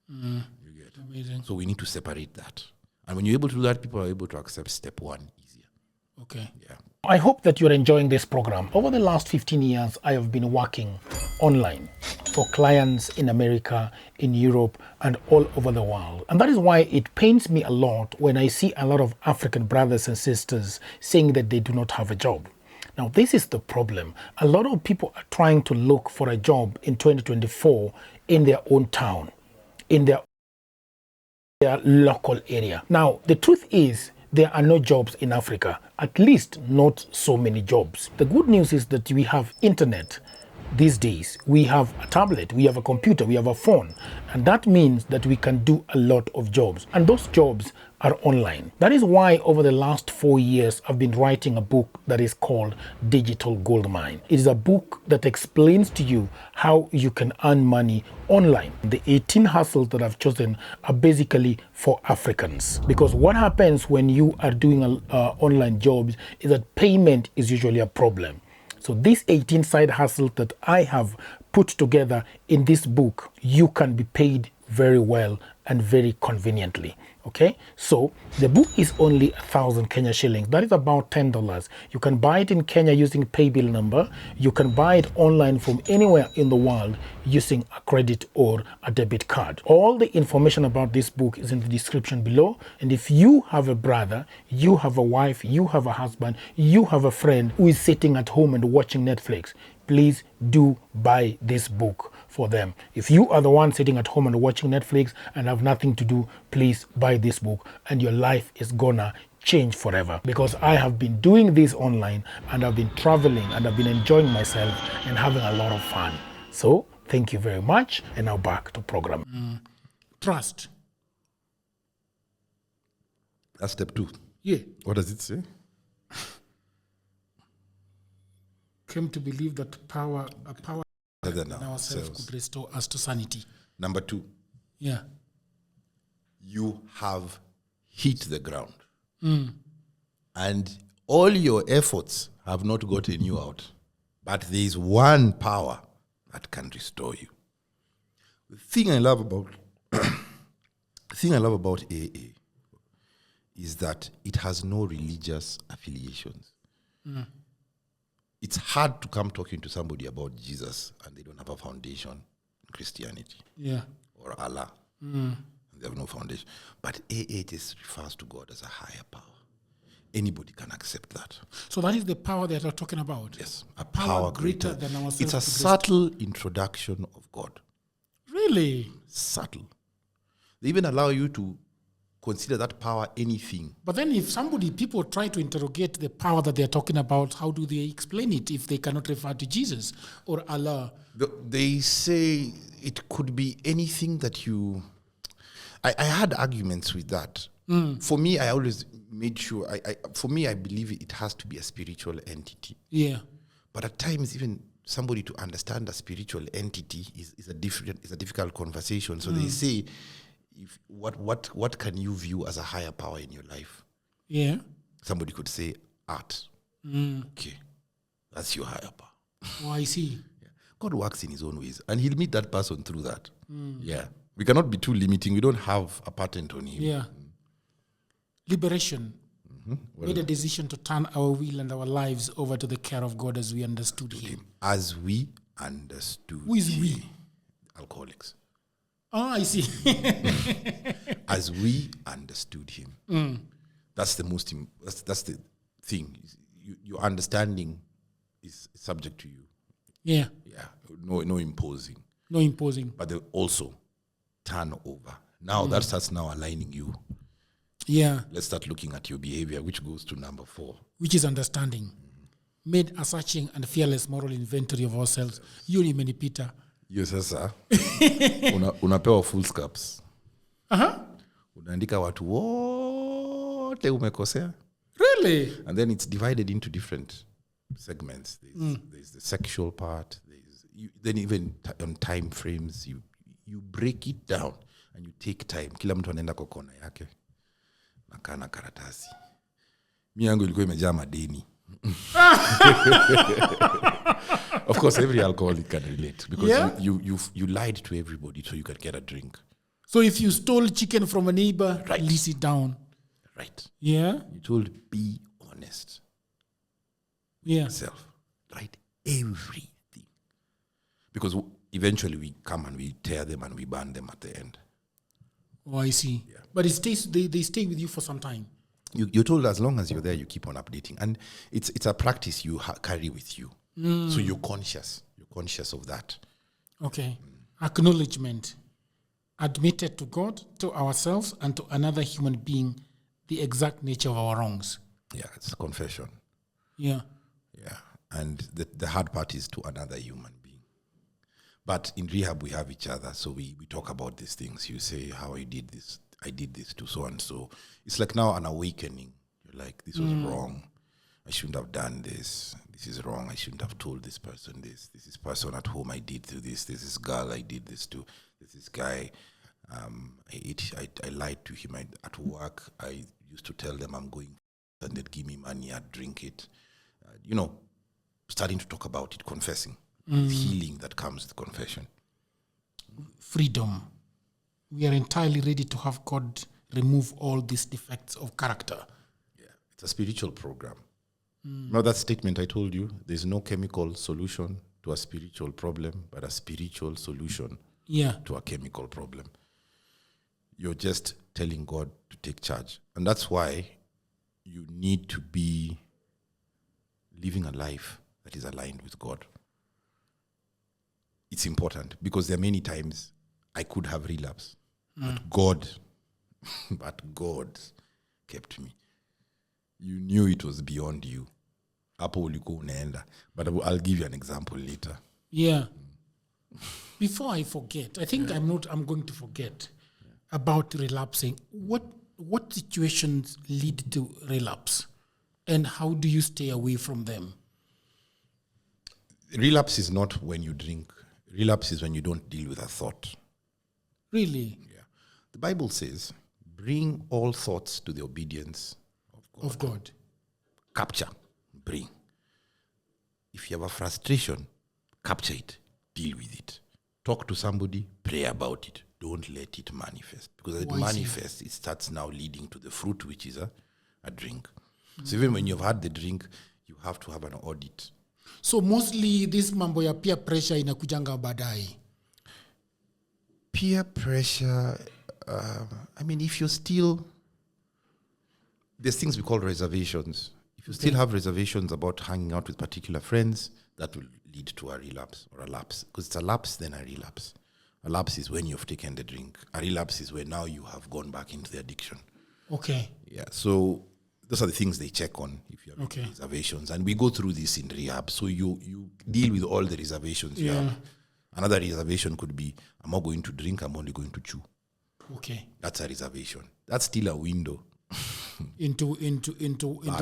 You get amazing. So we need to separate that. And when you're able to do that, people are able to accept step one easier. Okay. Yeah. I hope that you're enjoying this program. Over the last 15 years, I have been working online for clients in America, in Europe, and all over the world. And that is why it pains me a lot when I see a lot of African brothers and sisters saying that they do not have a job. Now, this is the problem. A lot of people are trying to look for a job in 2024 in their own town, in their local area. Now, the truth is, there are no jobs in Africa, at least not so many jobs. The good news is that we have internet these days. We have a tablet, we have a computer, we have a phone, and that means that we can do a lot of jobs, and those jobs are online. That is why over the last 4 years I've been writing a book that is called Digital Goldmine. It is a book that explains to you how you can earn money online. The 18 hustles that I've chosen are basically for Africans, because what happens when you are doing online jobs is that payment is usually a problem. So these 18 side hustles that I have put together in this book, you can be paid very well and very conveniently. Okay, so the book is only 1,000 Kenya shillings. That is about $10. You can buy it in Kenya using paybill number. You can buy it online from anywhere in the world using a credit or a debit card. All the information about this book is in the description below. And if you have a brother, you have a wife, you have a husband, you have a friend who is sitting at home and watching Netflix, please do buy this book for them. If you are the one sitting at home and watching Netflix and have nothing to do, please buy this book and your life is gonna change forever. Because I have been doing this online and I've been traveling and I've been enjoying myself and having a lot of fun. So thank you very much, and now back to program. Trust. That's step 2. Yeah. What does it say? Came to believe that a power than ourselves could restore us to sanity. Number 2. Yeah. You have hit the ground. And all your efforts have not gotten you out. But there is one power that can restore you. The thing I love about AA is that it has no religious affiliations. It's hard to come talking to somebody about Jesus and they don't have a foundation in Christianity. Yeah. Or Allah. And they have no foundation. But AA just refers to God as a higher power. Anybody can accept that. So that is the power that you're talking about? Yes. A power greater than ourselves. It's a subtle introduction of God. Really? Subtle. They even allow you to consider that power anything. But then if people try to interrogate the power that they're talking about, how do they explain it if they cannot refer to Jesus or Allah? They say it could be anything that you... I had arguments with that. For me, I always made sure... For me, I believe it has to be a spiritual entity. Yeah. But at times, even somebody to understand a spiritual entity is a difficult conversation. So they say... What can you view as a higher power in your life? Yeah. Somebody could say art. Okay. That's your higher power. Oh, I see. Yeah. God works in his own ways. And he'll meet that person through that. Yeah. We cannot be too limiting. We don't have a patent on him. Yeah. Liberation. Made a decision to turn our will and our lives over to the care of God as we understood him. As we understood Who is we? Alcoholics. Oh, I see. As we understood him. That's the that's the thing. Your understanding is subject to you. Yeah. Yeah. No imposing. No imposing. But they also turn over. Now that starts now aligning you. Yeah. Let's start looking at your behavior, which goes to number 4. Which is understanding. Made a searching and fearless moral inventory of ourselves. You ni Peter. Hiyo sasa unapewa full scraps. Unaandika watu wote umekosea. Really? And then it's divided into different segments. There's the sexual part. Then even on time frames, you break it down and you take time. Kila mtu anaenda kwa kona yake. Nakana karatasi. Mimi yangu ilikuwa imejaa madeni. Of course, every alcoholic can relate because you lied to everybody so you could get a drink. So if you stole chicken from a neighbor, release it down. Right. Yeah. You told be honest. Yeah. Yourself. Right. Everything. Because eventually we come and we tear them and we burn them at the end. Oh, I see. Yeah. But it stays. They stay with you for some time. You're told as long as you're there, you keep on updating, and it's a practice you carry with you. So you're conscious. You're conscious of that. Okay. Acknowledgement. Admitted to God, to ourselves, and to another human being the exact nature of our wrongs. Yeah, it's a confession. Yeah. Yeah. And the hard part is to another human being. But in rehab, we have each other. So we talk about these things. You say how I did this to so and so. It's like now an awakening. You're like, this was wrong. I shouldn't have done this. This is wrong. I shouldn't have told this person this. This is person at home I did to this. This is girl I did this to. This is guy. I lied to him at work. I used to tell them I'm going and they'd give me money. I'd drink it. Starting to talk about it, confessing. Healing that comes with confession. Freedom. We are entirely ready to have God remove all these defects of character. Yeah, it's a spiritual program. Now that statement I told you, there's no chemical solution to a spiritual problem, but a spiritual solution to a chemical problem. You're just telling God to take charge. And that's why you need to be living a life that is aligned with God. It's important because there are many times I could have relapsed, but God kept me. You knew it was beyond you. Hapo ulikuwa unaenda. But I'll give you an example later. Yeah. Before I forget, I think I'm going to forget about relapsing. What situations lead to relapse? And how do you stay away from them? Relapse is not when you drink. Relapse is when you don't deal with a thought. Really? Yeah. The Bible says, bring all thoughts to the obedience of God. Capture, bring. If you have a frustration, capture it, deal with it. Talk to somebody, pray about it. Don't let it manifest. Because as it manifests, it starts now leading to the fruit, which is a drink. So even when you've had the drink, you have to have an audit. So mostly this mambo ya peer pressure inakujanga baadaye. Peer pressure, if you're still... There's things we call reservations. If you still have reservations about hanging out with particular friends, that will lead to a relapse or a lapse. Because it's a lapse, then a relapse. A lapse is when you've taken the drink. A relapse is when now you have gone back into the addiction. Okay. Yeah, so those are the things they check on if you have reservations. And we go through this in rehab. So you deal with all the reservations you have. Another reservation could be, I'm not going to drink, I'm only going to chew. Okay. That's a reservation. That's still a window. into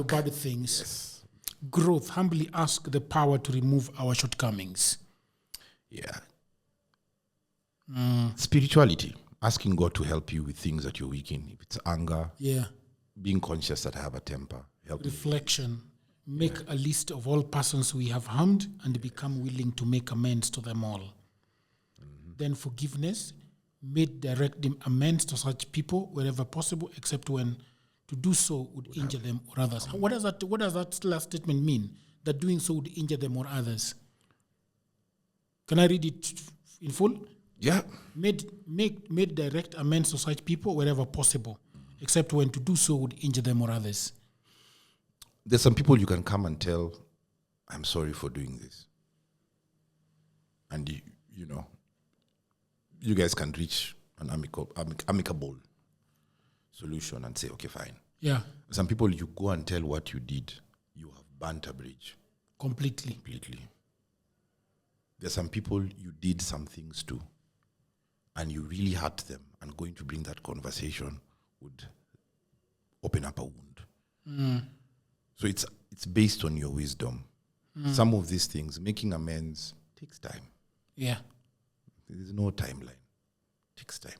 bad things. Yes. Growth. Humbly ask the power to remove our shortcomings. Yeah. Spirituality. Asking God to help you with things that you're weak in. If it's anger. Yeah. Being conscious that I have a temper. Reflection. Make a list of all persons we have harmed and become willing to make amends to them all. Then forgiveness. Make direct amends to such people wherever possible, except when to do so would injure them or others. What does that last statement mean? That doing so would injure them or others? Can I read it in full? Yeah. Made direct amends to such people wherever possible, except when to do so would injure them or others. There's some people you can come and tell, I'm sorry for doing this. And you guys can reach an amicable solution and say, okay, fine. Yeah. Some people you go and tell what you did, you have burnt a bridge. Completely. There's some people you did some things to, and you really hurt them, and going to bring that conversation would open up a wound. So it's based on your wisdom. Some of these things, making amends, takes time. Yeah. There's no timeline. It takes time.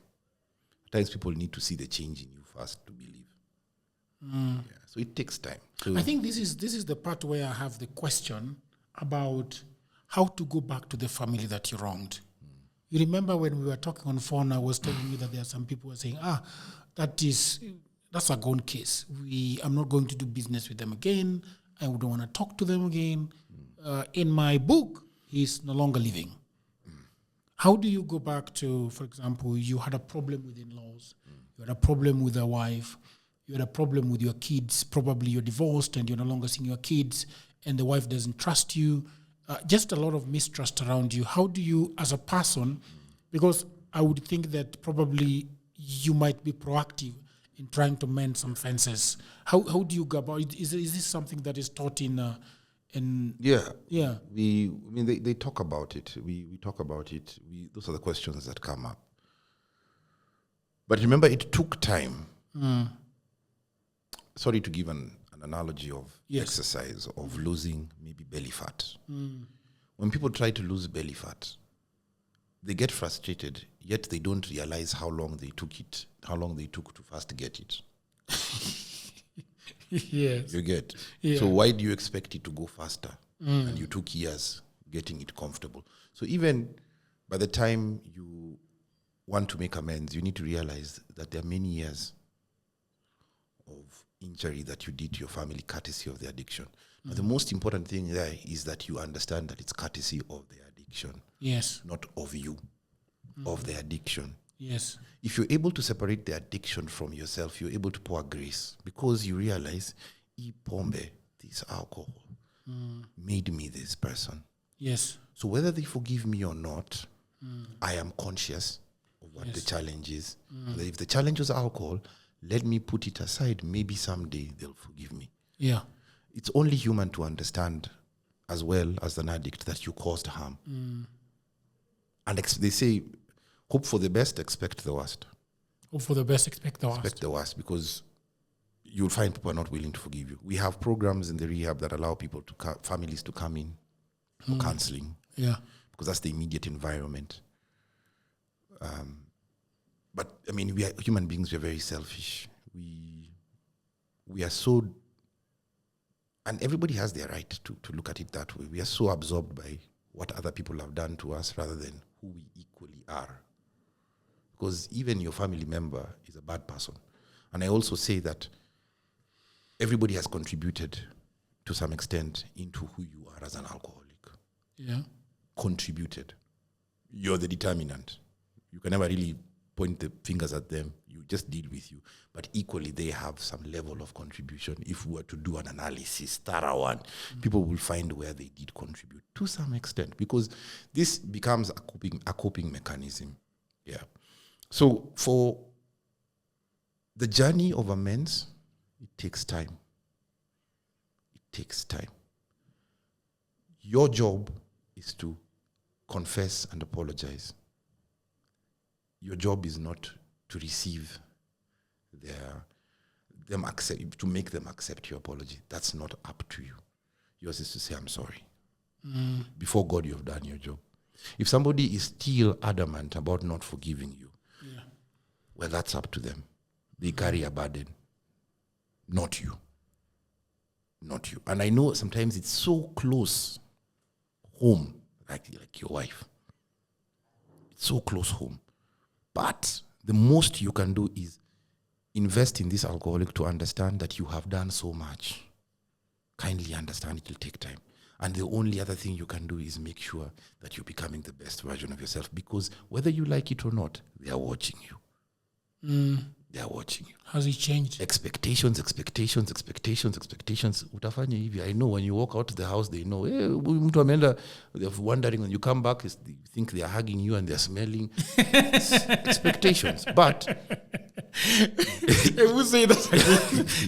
At times people need to see the change in you first to believe. So it takes time. So I think this is the part where I have the question about how to go back to the family that you wronged. You remember when we were talking on phone, I was telling you that there are some people who are saying, that's a gone case. I'm not going to do business with them again. I don't want to talk to them again. In my book, he's no longer living. How do you go back to, for example, you had a problem with in-laws, you had a problem with a wife, you had a problem with your kids, probably you're divorced and you're no longer seeing your kids, and the wife doesn't trust you, just a lot of mistrust around you. How do you, as a person, because I would think that probably you might be proactive in trying to mend some fences. How do you go about it? Is this something that is taught in They talk about it. We talk about it. Those are the questions that come up. But remember, it took time. Sorry to give an analogy of exercise, of losing maybe belly fat. When people try to lose belly fat, they get frustrated, yet they don't realize how long they took to first get it. Yes. You get. Yeah. So why do you expect it to go faster? And you took years getting it comfortable. So even by the time you want to make amends, you need to realize that there are many years of injury that you did to your family courtesy of the addiction. But the most important thing there is that you understand that it's courtesy of the addiction. Yes. Not of you, of the addiction. Yes. If you're able to separate the addiction from yourself, you're able to pour grace because you realize, this alcohol made me this person. Yes. So whether they forgive me or not, I am conscious of what the challenge is. That if the challenge was alcohol, let me put it aside. Maybe someday they'll forgive me. Yeah. It's only human to understand, as well as an addict, that you caused harm. And they say, hope for the best, expect the worst. Hope for the best, expect the worst. Expect the worst, because you'll find people are not willing to forgive you. We have programs in the rehab that allow people families to come in for counseling. Yeah. Because that's the immediate environment. But I mean, we are human beings. We are very selfish. We are so, and everybody has their right to look at it that way. We are so absorbed by what other people have done to us rather than who we equally are. Because even your family member is a bad person. And I also say that everybody has contributed to some extent into who you are as an alcoholic. Yeah. Contributed. You're the determinant. You can never really point the fingers at them. You just deal with you. But equally, they have some level of contribution. If we were to do an analysis, thorough one, people will find where they did contribute to some extent, because this becomes a coping mechanism. Yeah. So for the journey of amends, it takes time. It takes time. Your job is to confess and apologize. Your job is not to receive to make them accept your apology. That's not up to you. Yours is to say, I'm sorry. Before God, you have done your job. If somebody is still adamant about not forgiving you, well, that's up to them. They carry a burden. Not you. Not you. And I know sometimes it's so close home, like your wife. It's so close home. But the most you can do is invest in this alcoholic to understand that you have done so much. Kindly understand it will take time. And the only other thing you can do is make sure that you're becoming the best version of yourself, because whether you like it or not, they are watching you. They are watching you. Has it changed? Expectations. Utafanya hivi. I know when you walk out of the house, they know, mtu ameenda, they're wondering, when you come back, you think they are hugging you and they're smelling. Expectations. But who say that?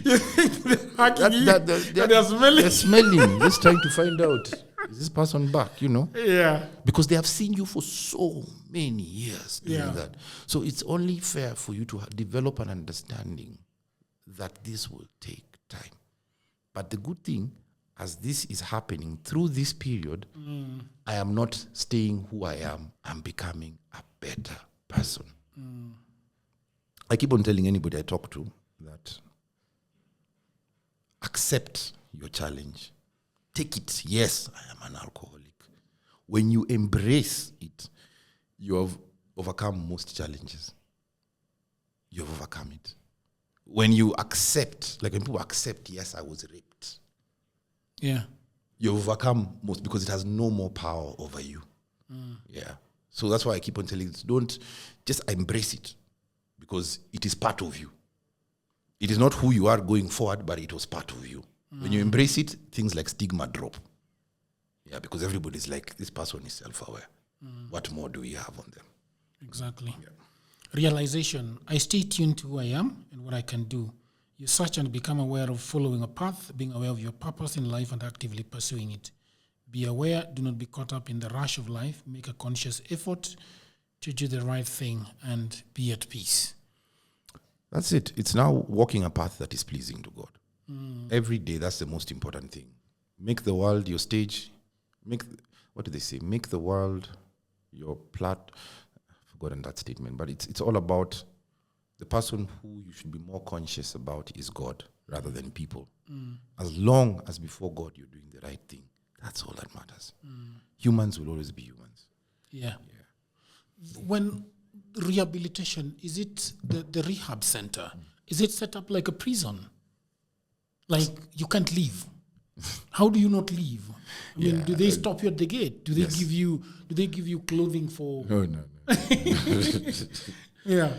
You think they're hugging you and they're smelling? They're smelling. Just trying to find out, is this person back, Yeah. Because they have seen you for so many years doing that. So it's only fair for you to develop an understanding that this will take time. But the good thing, as this is happening through this period, I am not staying who I am. I'm becoming a better person. I keep on telling anybody I talk to that accept your challenge. Take it. Yes, I am an alcoholic. When you embrace it, you have overcome most challenges. You have overcome it. When you accept, like when people accept, yes, I was raped. Yeah. You overcome most because it has no more power over you. Yeah. So that's why I keep on telling you, don't just embrace it because it is part of you. It is not who you are going forward, but it was part of you. When you embrace it, things like stigma drop. Yeah, because everybody's like, this person is self-aware. What more do we have on them? Exactly. Yeah. Realization. I stay tuned to who I am and what I can do. You search and become aware of following a path, being aware of your purpose in life and actively pursuing it. Be aware, do not be caught up in the rush of life. Make a conscious effort to do the right thing and be at peace. That's it. It's now walking a path that is pleasing to God. Every day, that's the most important thing. Make the world your stage. What do they say? Make the world your I've forgotten that statement, but it's all about the person who you should be more conscious about is God rather than people. As long as before God you're doing the right thing, that's all that matters. Humans will always be humans. Yeah. When rehabilitation, is it the rehab center? Is it set up like a prison? Like you can't leave. How do you not leave? I mean, do they stop you at the gate? Do they give you clothing for? No. Yeah.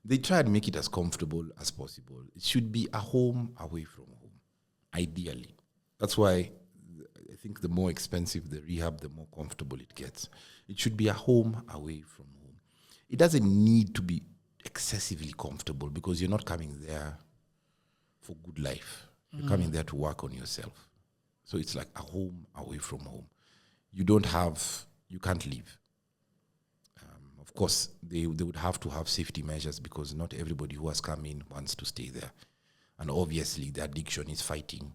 They try and make it as comfortable as possible. It should be a home away from home, ideally. That's why I think the more expensive the rehab, the more comfortable it gets. It should be a home away from home. It doesn't need to be excessively comfortable because you're not coming there for good life. You're coming there to work on yourself. So it's like a home away from home. You can't leave. Of course, they would have to have safety measures because not everybody who has come in wants to stay there. And obviously, the addiction is fighting.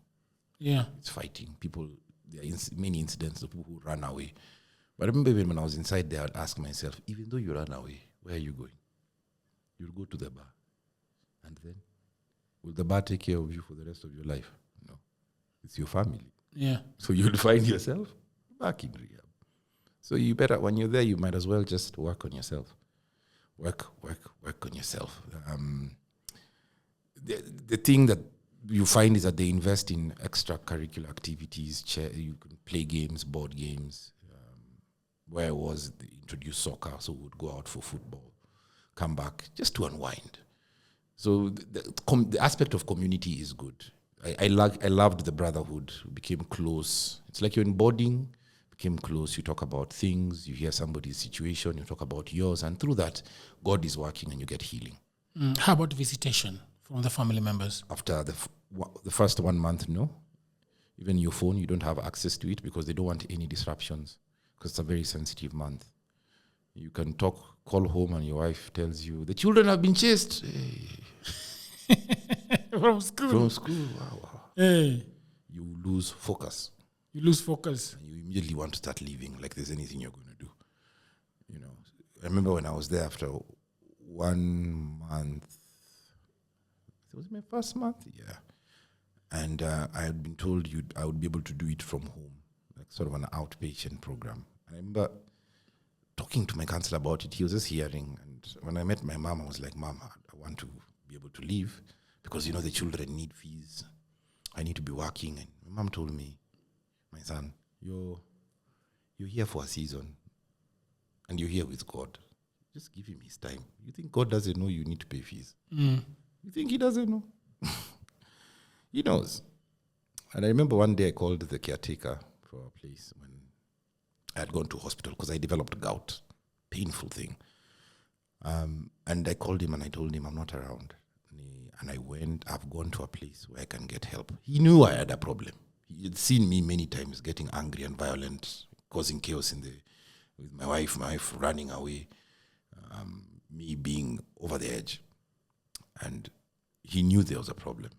Yeah. It's fighting. There are many incidents of people who run away. But I remember when I was inside there, I'd ask myself, even though you run away, where are you going? You'll go to the bar. And then? Will the bar take care of you for the rest of your life? No. It's your family. Yeah. So you'll find yourself back in rehab. So you better, when you're there, you might as well just work on yourself. Work on yourself. The thing that you find is that they invest in extracurricular activities. You can play games, board games. Where I was, they introduced soccer, so we would go out for football, come back just to unwind. So the aspect of community is good. I loved the brotherhood. We became close. It's like you're in boarding, became close. You talk about things. You hear somebody's situation. You talk about yours. And through that, God is working and you get healing. How about visitation from the family members? After the first 1 month, no. Even your phone, you don't have access to it because they don't want any disruptions because it's a very sensitive month. You can call home and your wife tells you, the children have been chased. Hey. From school. Wow. Hey. You lose focus. And you immediately want to start leaving like there's anything you're going to do. You know, I remember when I was there after 1 month. It was my first month, yeah. And I had been told I would be able to do it from home, like sort of an outpatient program. I remember talking to my counselor about it. He was just hearing. And when I met my mom, I was like, Mom, I want to be able to leave because, the children need fees. I need to be working. And my mom told me, my son, you're here for a season and you're here with God. Just give him his time. You think God doesn't know you need to pay fees? You think he doesn't know? He knows. And I remember one day I called the caretaker for a place when I had gone to hospital because I developed gout. Painful thing. And I called him and I told him I'm not around. And I've gone to a place where I can get help. He knew I had a problem. He had seen me many times getting angry and violent, causing chaos with my wife running away, me being over the edge. And he knew there was a problem.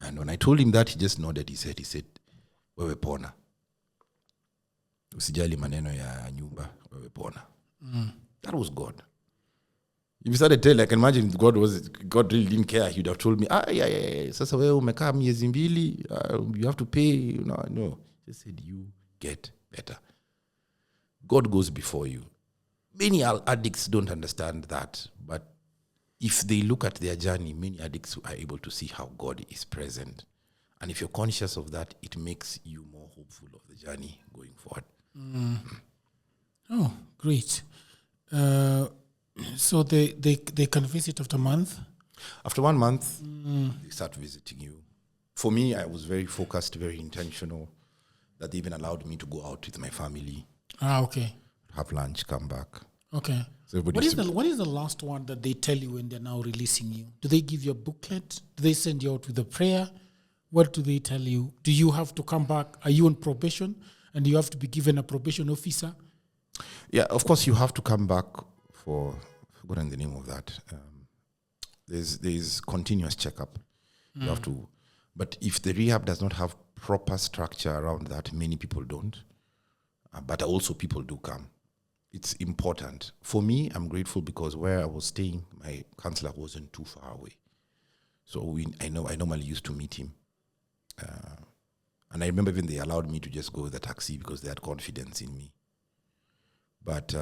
And when I told him that, he just nodded. He said, wewe pona. Usijali maneno ya nyumba, wewe pona. That was God. If you started telling, I can imagine God really didn't care. He'd have told me, sasa wewe umekaa miezi mbili, you have to pay. No. He said, you get better. God goes before you. Many addicts don't understand that, but if they look at their journey, many addicts are able to see how God is present. And if you're conscious of that, it makes you more hopeful of the journey going forward. Oh, great. So they can visit after a month? After 1 month, they start visiting you. For me, I was very focused, very intentional, that they even allowed me to go out with my family. Okay. Have lunch, come back. Okay. So what is the last one that they tell you when they're now releasing you? Do they give you a booklet? Do they send you out with a prayer? What do they tell you? Do you have to come back? Are you on probation? And you have to be given a probation officer? Yeah, of course you have to come back for, I've forgotten the name of that. There's continuous checkup. You have to, but if the rehab does not have proper structure around that, many people don't. But also people do come. It's important. For me, I'm grateful because where I was staying, my counselor wasn't too far away. So I normally used to meet him. And I remember even they allowed me to just go with the taxi because they had confidence in me. But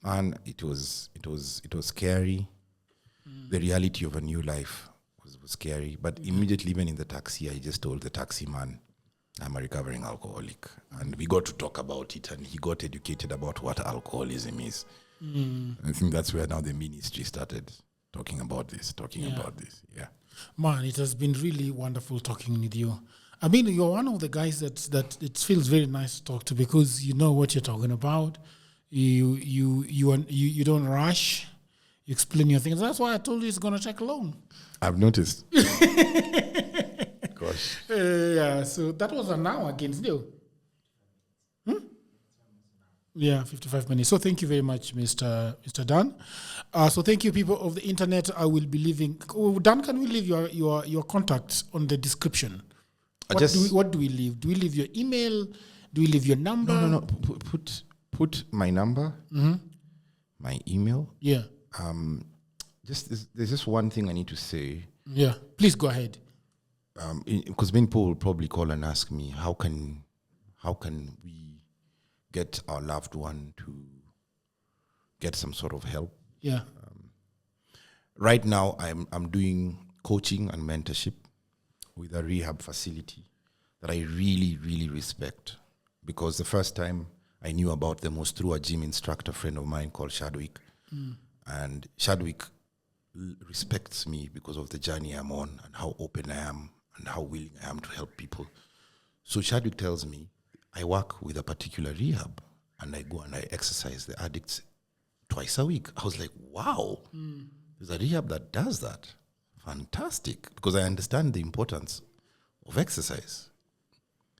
man, it was scary. The reality of a new life was scary. But immediately, even in the taxi, I just told the taxi man, I'm a recovering alcoholic. And we got to talk about it, and he got educated about what alcoholism is. I think that's where now the ministry started talking about this. Yeah. Man, it has been really wonderful talking with you. I mean, you're one of the guys that it feels very nice to talk to because you know what you're talking about. You don't rush. You explain your things. That's why I told you it's going to take long. I've noticed. Gosh. Yeah, so that was an hour against you. Yeah, 55 minutes. So thank you very much, Mr. Dan. So thank you, people of the internet. I will be leaving. Dan, can we leave your contacts on the description? What do we leave? Do we leave your email? Do we leave your number? No. Put my number, my email. Yeah. There's just one thing I need to say. Yeah. Please go ahead. Because many people will probably call and ask me, how can we get our loved one to get some sort of help? Yeah. Right now, I'm doing coaching and mentorship with a rehab facility that I really, really respect, because the first time I knew about them was through a gym instructor friend of mine called Chadwick. And Chadwick respects me because of the journey I'm on and how open I am and how willing I am to help people. So Chadwick tells me, I work with a particular rehab and I go and I exercise the addicts twice a week. I was like, wow, there's a rehab that does that. Fantastic. Because I understand the importance of exercise.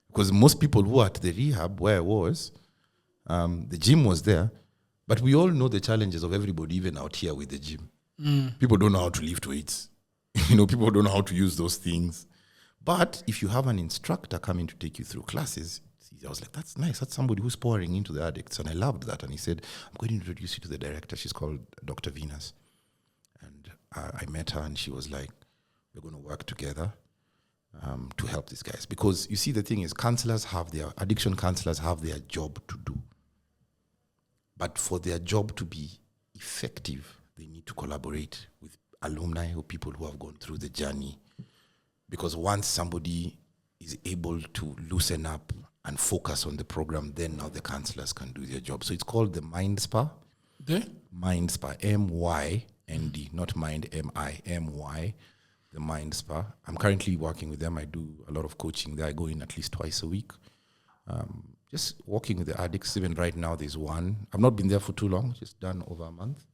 Because most people who are at the rehab where I was, the gym was there, but we all know the challenges of everybody, even out here with the gym. People don't know how to lift weights. People don't know how to use those things. But if you have an instructor coming to take you through classes, I was like, that's nice. That's somebody who's pouring into the addicts. And I loved that. And he said, I'm going to introduce you to the director. She's called Dr. Venus. And I met her and she was like, we're going to work together to help these guys. Because you see, the thing is, addiction counselors have their job to do. But for their job to be effective, they need to collaborate with alumni or people who have gone through the journey. Because once somebody is able to loosen up and focus on the program, then now the counselors can do their job. So it's called the Mind Spa. The? Mind Spa, M-Y-N-D, not mind, M-I-M-Y, the Mind Spa. I'm currently working with them. I do a lot of coaching there. I go in at least twice a week. Just working with the addicts. Even right now, there's one. I've not been there for too long, just done over a month.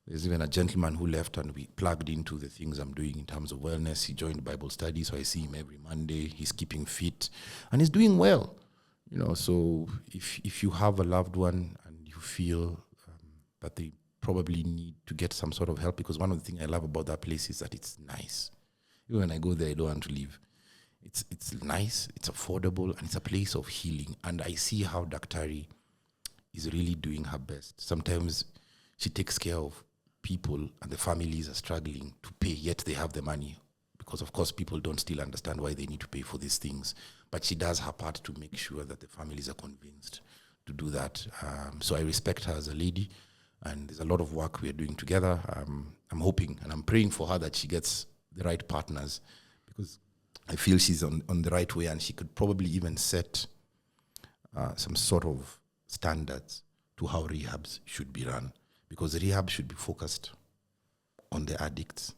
There's even a gentleman who left and we plugged into the things I'm doing in terms of wellness. He joined Bible study, so I see him every Monday. He's keeping fit and he's doing well. So if you have a loved one and you feel that they probably need to get some sort of help, because one of the things I love about that place is that it's nice. Even when I go there, I don't want to leave. It's nice, it's affordable, and it's a place of healing. And I see how Daktari is really doing her best. Sometimes she takes care of people and the families are struggling to pay, yet they have the money. Because, of course, people don't still understand why they need to pay for these things. But she does her part to make sure that the families are convinced to do that. So I respect her as a lady, and there's a lot of work we are doing together. I'm hoping and I'm praying for her that she gets the right partners, because I feel she's on the right way, and she could probably even set some sort of standards to how rehabs should be run, because rehab should be focused on the addicts.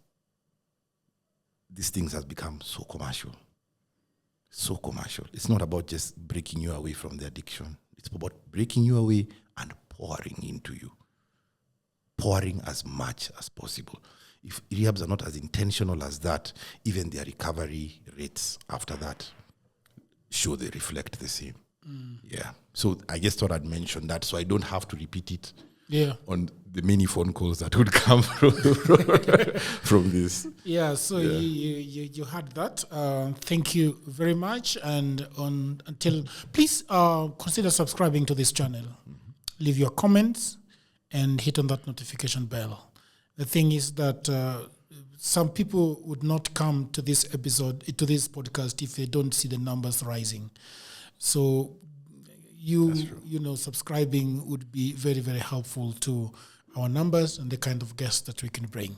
These things have become so commercial. So commercial. It's not about just breaking you away from the addiction. It's about breaking you away and pouring into you. Pouring as much as possible. If rehabs are not as intentional as that, even their recovery rates after that, sure, they reflect the same. Yeah. So I just thought I'd mention that so I don't have to repeat it on the many phone calls that would come from this. Yeah, so you had that. Thank you very much. And please consider subscribing to this channel. Leave your comments and hit on that notification bell. The thing is that some people would not come to this episode, to this podcast, if they don't see the numbers rising. So subscribing would be very, very helpful to our numbers and the kind of guests that we can bring.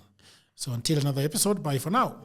So until another episode, bye for now.